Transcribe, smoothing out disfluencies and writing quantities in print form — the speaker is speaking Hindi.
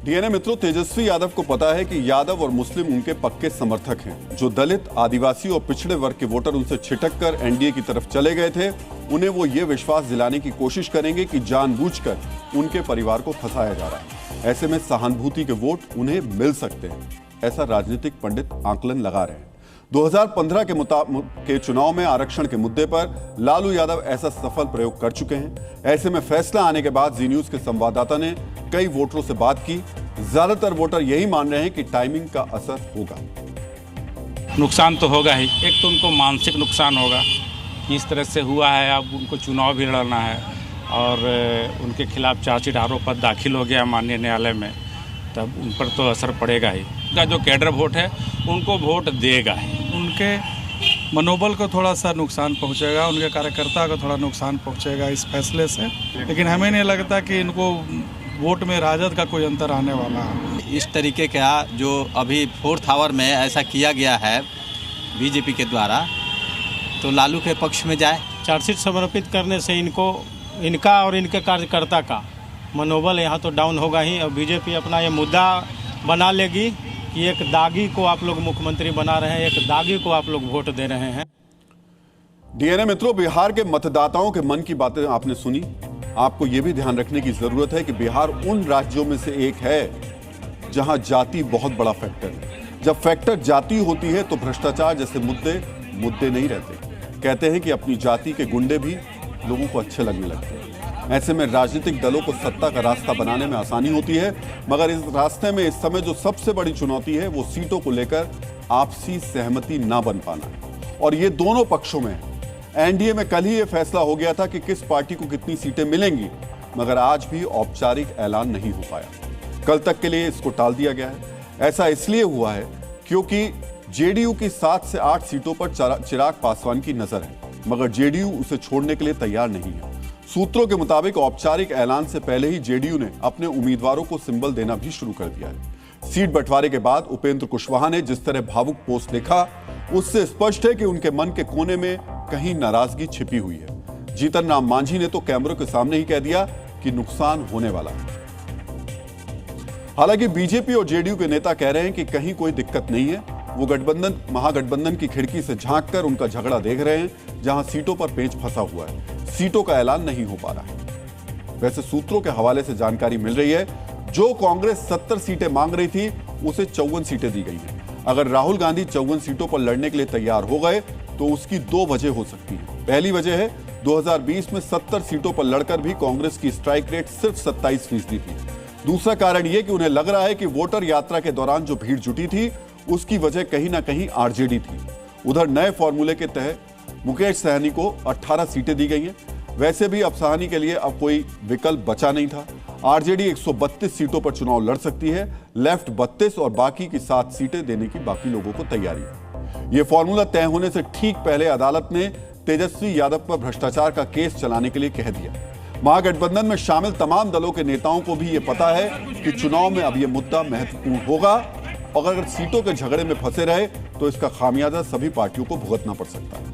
डीएनए मित्रों, तेजस्वी यादव को पता है कि यादव और मुस्लिम उनके पक्के समर्थक हैं। जो दलित, आदिवासी और पिछड़े वर्ग के वोटर उनसे छिटक कर एनडीए की तरफ चले गए थे, उन्हें वो ये विश्वास दिलाने की कोशिश करेंगे कि जानबूझकर उनके परिवार को फंसाया जा रहा है। ऐसे में सहानुभूति के वोट उन्हें मिल सकते हैं, ऐसा राजनीतिक पंडित आकलन लगा रहे हैं। 2015 के चुनाव में आरक्षण के मुद्दे पर लालू यादव ऐसा सफल प्रयोग कर चुके हैं। ऐसे में फैसला आने के बाद जी न्यूज के संवाददाता ने कई वोटरों से बात की। ज्यादातर वोटर यही मान रहे हैं कि टाइमिंग का असर होगा। नुकसान तो होगा ही। एक तो उनको मानसिक नुकसान होगा, इस तरह से हुआ है। अब उनको चुनाव भी लड़ना है और उनके खिलाफ चार्जशीट आरोप पत्र दाखिल हो गया माननीय न्यायालय में, तब उन पर तो असर पड़ेगा ही। उनका जो कैडर वोट है उनको वोट देगा ही। उनके मनोबल को थोड़ा सा नुकसान पहुंचेगा, उनके कार्यकर्ता को थोड़ा नुकसान पहुंचेगा इस फैसले से, लेकिन हमें नहीं लगता कि इनको वोट में राजद का कोई अंतर आने वाला है। इस तरीके का जो अभी 4th आवर में ऐसा किया गया है बीजेपी के द्वारा, तो लालू के पक्ष में जाए। चार्जशीट समर्पित करने से इनका और इनके कार्यकर्ता का मनोबल यहाँ तो डाउन होगा ही। और बीजेपी अपना ये मुद्दा बना लेगी कि एक दागी को आप लोग मुख्यमंत्री बना रहे हैं, एक दागी को आप लोग वोट दे रहे हैं। डीएनए मित्रों, बिहार के मतदाताओं के मन की बातें आपने सुनी। आपको यह भी ध्यान रखने की जरूरत है कि बिहार उन राज्यों में से एक है जहां जाति बहुत बड़ा फैक्टर है। जब फैक्टर जाति होती है तो भ्रष्टाचार जैसे मुद्दे नहीं रहते। कहते हैं कि अपनी जाति के गुंडे भी लोगों को अच्छे लगने लगते हैं। ऐसे में राजनीतिक दलों को सत्ता का रास्ता बनाने में आसानी होती है, मगर इस रास्ते में इस समय जो सबसे बड़ी चुनौती है वो सीटों को लेकर आपसी सहमति ना बन पाना है। और ये दोनों पक्षों में है। एनडीए में कल ही यह फैसला हो गया था कि किस पार्टी को कितनी सीटें मिलेंगी, मगर आज भी औपचारिक ऐलान नहीं हो पाया। कल तक के लिए इसको टाल दिया गया है। ऐसा इसलिए हुआ है क्योंकि जेडीयू की 7 से 8 सीटों पर चिराग पासवान की नजर है, मगर जेडीयू उसे छोड़ने के लिए तैयार नहीं है। सूत्रों के मुताबिक औपचारिक ऐलान से पहले ही जेडीयू ने अपने उम्मीदवारों को सिंबल देना भी शुरू कर दिया है। सीट बंटवारे के बाद उपेंद्र कुशवाहा ने जिस तरह भावुक पोस्ट लिखा, उससे स्पष्ट है कि उनके मन के कोने में कहीं नाराजगी छिपी हुई है। जीतन राम मांझी ने तो कैमरों के सामने ही कह दिया कि नुकसान होने वाला है। हालांकि बीजेपी और जेडीयू के नेता कह रहे हैं कि कहीं कोई दिक्कत नहीं है। वो महागठबंधन की खिड़की से झांक कर उनका झगड़ा देख रहे हैं, जहां सीटों पर पेंच फंसा हुआ है। सीटों का ऐलान नहीं हो पा रहा है। वैसे सूत्रों के हवाले से जानकारी मिल रही है, जो कांग्रेस 70 सीटें मांग रही थी उसे 54 सीटें दी गई हैं। अगर राहुल गांधी 54 सीटों पर लड़ने के लिए तैयार हो गए तो उसकी 2 वजह हो सकती है। पहली वजह है 2020 में 70 सीटों पर लड़कर भी कांग्रेस की स्ट्राइक रेट सिर्फ 27% थी। दूसरा कारण यह कि उन्हें लग रहा है कि वोटर यात्रा के दौरान जो भीड़ जुटी थी उसकी वजह कहीं ना कहीं आरजेडी थी। उधर नए फॉर्मूले के तहत मुकेश सहनी को 18 सीटें दी गई हैं। वैसे भी अब सहनी के लिए अब कोई विकल्प बचा नहीं था। आरजेडी 132 सीटों पर चुनाव लड़ सकती है, लेफ्ट 32 और बाकी की 7 सीटें देने की बाकी लोगों को तैयारी है। यह फॉर्मूला तय होने से ठीक पहले अदालत ने तेजस्वी यादव पर भ्रष्टाचार का केस चलाने के लिए कह दिया। महागठबंधन में शामिल तमाम दलों के नेताओं को भी यह पता है कि चुनाव में अब यह मुद्दा महत्वपूर्ण होगा और अगर सीटों के झगड़े में फंसे रहे तो इसका खामियाजा सभी पार्टियों को भुगतना पड़ सकता है।